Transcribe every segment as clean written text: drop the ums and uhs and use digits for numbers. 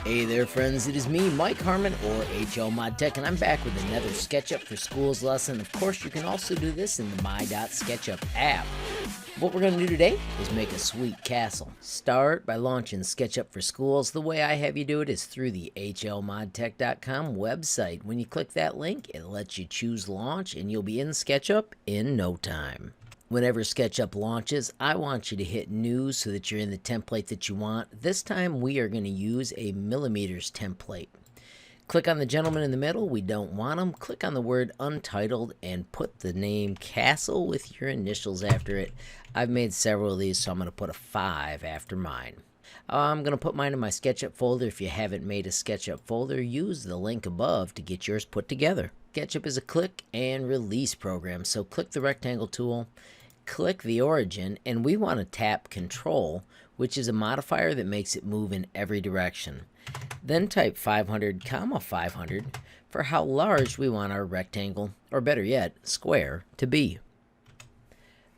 Hey there, friends. It is me, Mike Harmon, or HLModTech, and I'm back with another SketchUp for Schools lesson. Of course, you can also do this in the My.Sketchup app. What we're going to do today is make a sweet castle. Start by launching SketchUp for Schools. The way I have you do it is through the HLModTech.com website. When you click that link, it lets you choose launch, and you'll be in SketchUp in no time. Whenever SketchUp launches, I want you to hit New so that you're in the template that you want. This time we are going to use a millimeters template. Click on the gentleman in the middle. We don't want him. Click on the word Untitled and put the name Castle with your initials after it. I've made several of these, so I'm going to put a 5 after mine. I'm going to put mine in my SketchUp folder. If you haven't made a SketchUp folder, use the link above to get yours put together. SketchUp is a click and release program, so click the rectangle tool, click the origin, and we want to tap Control, which is a modifier that makes it move in every direction. Then type 500, 500 for how large we want our rectangle, or better yet, square, to be.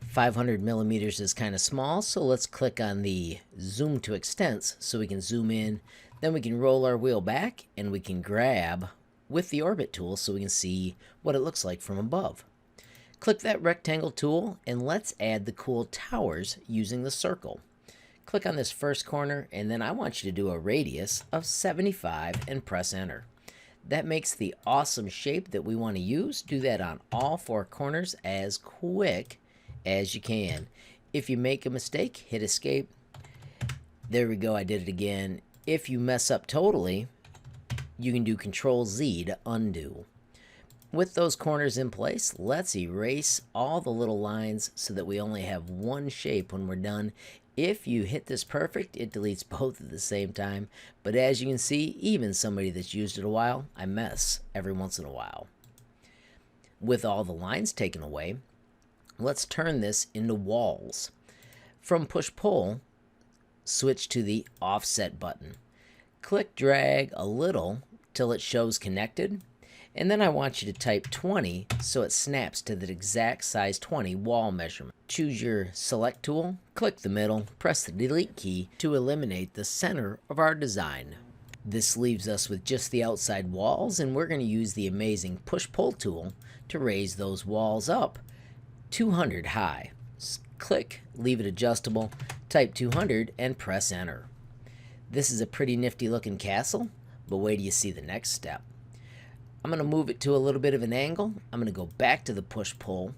500 millimeters is kind of small, so let's click on the zoom to extents so we can zoom in. Then we can roll our wheel back and we can grab with the orbit tool so we can see what it looks like from above. Click that rectangle tool and let's add the cool towers using the circle. Click on this first corner and then I want you to do a radius of 75 and press enter. That makes the awesome shape that we want to use. Do that on all 4 corners as quick as you can. If you make a mistake, hit escape. There we go, I did it again. If you mess up totally, you can do Control Z to undo. With those corners in place, let's erase all the little lines so that we only have one shape when we're done. If you hit this perfect, it deletes both at the same time. But as you can see, even somebody that's used it a while, I mess every once in a while. With all the lines taken away, let's turn this into walls. From push-pull, switch to the offset button. Click drag a little till it shows connected. And then I want you to type 20 so it snaps to the exact size 20 wall measurement. Choose your select tool, click the middle, press the delete key to eliminate the center of our design. This leaves us with just the outside walls, and we're going to use the amazing push-pull tool to raise those walls up 200 high. Click, leave it adjustable, type 200 and press enter. This is a pretty nifty looking castle, but wait till you see the next step. I'm going to move it to a little bit of an angle. I'm going to go back to the push-pull.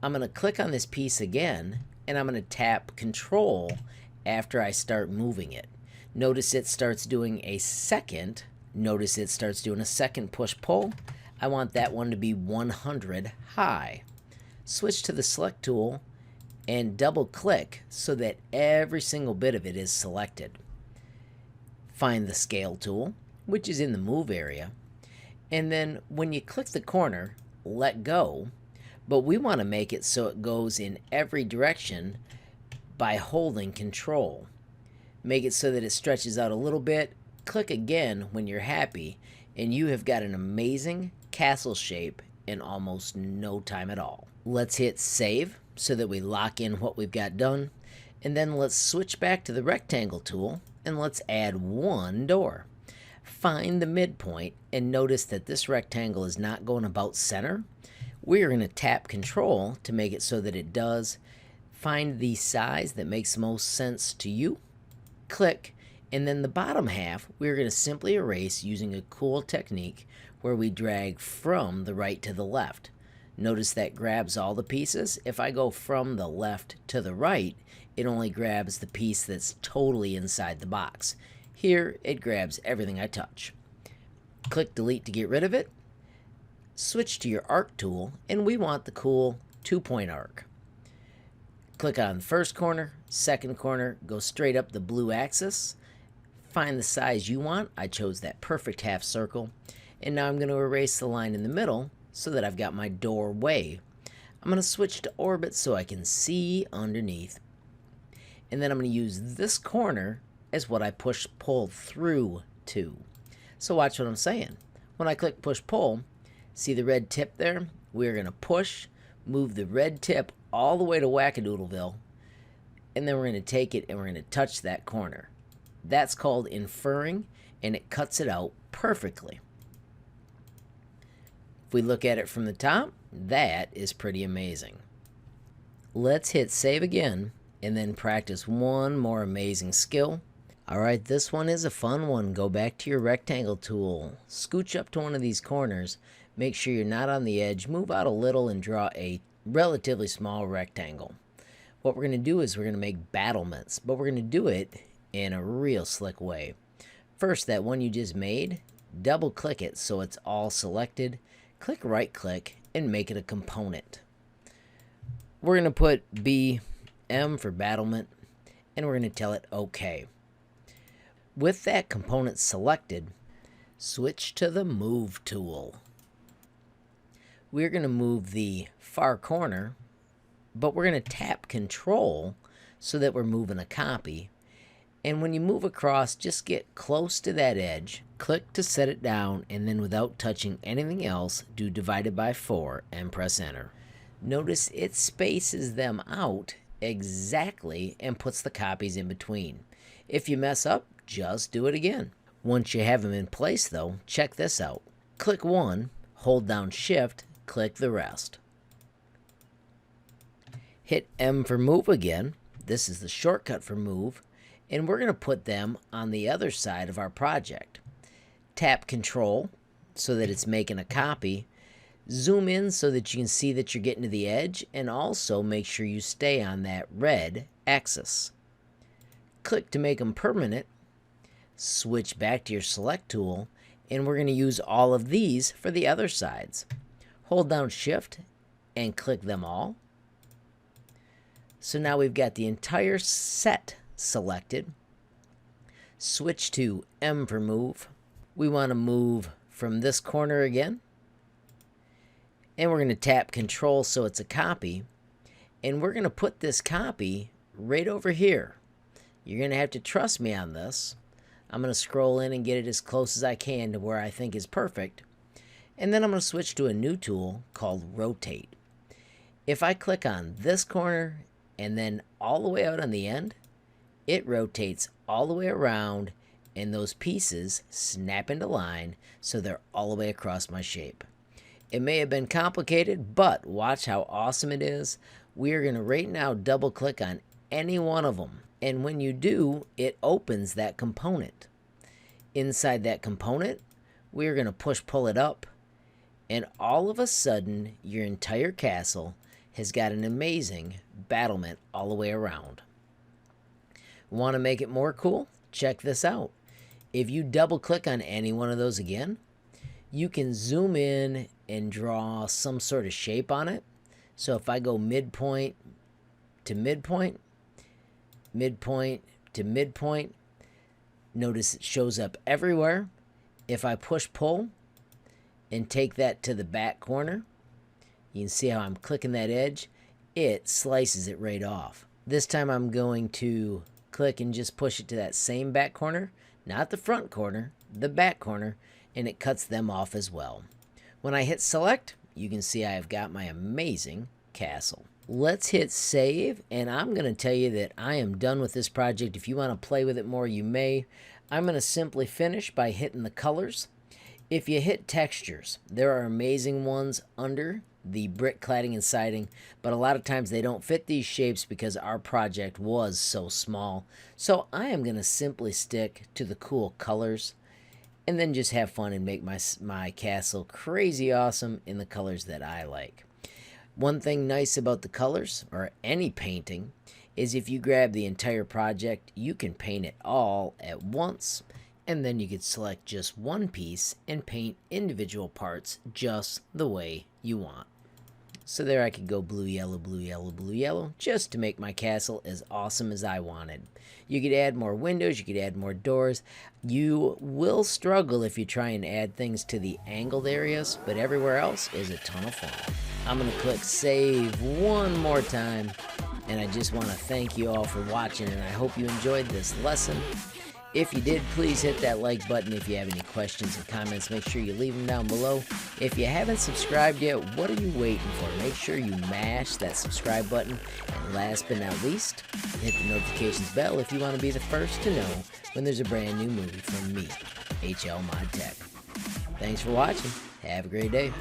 I'm going to click on this piece again, and I'm going to tap Control after I start moving it. Notice it starts doing a second. Notice it starts doing a second push-pull. I want that one to be 100 high. Switch to the Select tool and double-click so that every single bit of it is selected. Find the Scale tool, which is in the Move area. And then when you click the corner, let go, but we want to make it so it goes in every direction by holding Control. Make it so that it stretches out a little bit. Click again when you're happy, and you have got an amazing castle shape in almost no time at all. Let's hit Save so that we lock in what we've got done, and then let's switch back to the rectangle tool and let's add one door. Find the midpoint and notice that this rectangle is not going about center. We're going to tap Control to make it so that it does. Find the size that makes most sense to you. Click, and then the bottom half we're going to simply erase using a cool technique where we drag from the right to the left. Notice that grabs all the pieces. If I go from the left to the right, it only grabs the piece that's totally inside the box. Here, it grabs everything I touch. Click Delete to get rid of it. Switch to your Arc tool, and we want the cool 2-point arc. Click on the first corner, second corner, go straight up the blue axis. Find the size you want. I chose that perfect half circle. And now I'm going to erase the line in the middle so that I've got my doorway. I'm going to switch to Orbit so I can see underneath. And then I'm going to use this corner is what I push-pull through to. So watch what I'm saying. When I click push-pull, see the red tip there? We're going to push, move the red tip all the way to Wackadoodleville, and then we're going to take it and we're going to touch that corner. That's called inferring, and it cuts it out perfectly. If we look at it from the top, that is pretty amazing. Let's hit save again and then practice one more amazing skill. Alright, this one is a fun one. Go back to your rectangle tool, scooch up to one of these corners, make sure you're not on the edge, move out a little and draw a relatively small rectangle. What we're going to do is we're going to make battlements, but we're going to do it in a real slick way. First, that one you just made, double click it so it's all selected, click right click and make it a component. We're going to put BM for battlement and we're going to tell it OK. With that component selected, switch to the move tool. We're going to move the far corner, but we're going to tap control so that we're moving a copy. And when you move across, just get close to that edge, click to set it down, and then without touching anything else, do divided by 4 and press enter. Notice it spaces them out exactly and puts the copies in between. If you mess up, just do it again. Once you have them in place though, check this out. Click one, hold down shift, click the rest. Hit M for move again. This is the shortcut for move. And we're going to put them on the other side of our project. Tap control so that it's making a copy. Zoom in so that you can see that you're getting to the edge, and also make sure you stay on that red axis. Click to make them permanent. Switch back to your select tool, and we're going to use all of these for the other sides. Hold down shift and click them all. So now we've got the entire set selected. Switch to M for move. We want to move from this corner again. And we're going to tap control so it's a copy. And we're going to put this copy right over here. You're going to have to trust me on this. I'm going to scroll in and get it as close as I can to where I think is perfect. And then I'm going to switch to a new tool called rotate. If I click on this corner and then all the way out on the end, it rotates all the way around and those pieces snap into line so they're all the way across my shape. It may have been complicated, but watch how awesome it is. We are going to right now double click on any one of them. And when you do, it opens that component. Inside that component, we're going to pull it up. And all of a sudden, your entire castle has got an amazing battlement all the way around. Want to make it more cool? Check this out. If you double click on any one of those again, you can zoom in and draw some sort of shape on it. So if I go midpoint to midpoint, midpoint to midpoint, notice it shows up everywhere. If I pull and take that to the back corner, you can see how I'm clicking that edge. It slices it right off. This time I'm going to click and just push it to that same back corner, not the front corner, the back corner, and it cuts them off as well. When I hit select, you can see I've got my amazing castle. Let's hit save, and I'm going to tell you that I am done with this project. If you want to play with it more, you may. I'm going to simply finish by hitting the colors. If you hit textures, there are amazing ones under the brick cladding and siding, but a lot of times they don't fit these shapes because our project was so small. So I am going to simply stick to the cool colors and then just have fun and make my castle crazy awesome in the colors that I like. One thing nice about the colors, or any painting, is if you grab the entire project, you can paint it all at once, and then you could select just one piece and paint individual parts just the way you want. So there I could go blue, yellow, blue, yellow, blue, yellow, just to make my castle as awesome as I wanted. You could add more windows, you could add more doors. You will struggle if you try and add things to the angled areas, but everywhere else is a ton of fun. I'm going to click save one more time, and I just want to thank you all for watching, and I hope you enjoyed this lesson. If you did, please hit that like button. If you have any questions or comments, make sure you leave them down below. If you haven't subscribed yet, what are you waiting for? Make sure you mash that subscribe button. And last but not least, hit the notifications bell if you want to be the first to know when there's a brand new movie from me. HLModTech. Thanks for watching. Have a great day.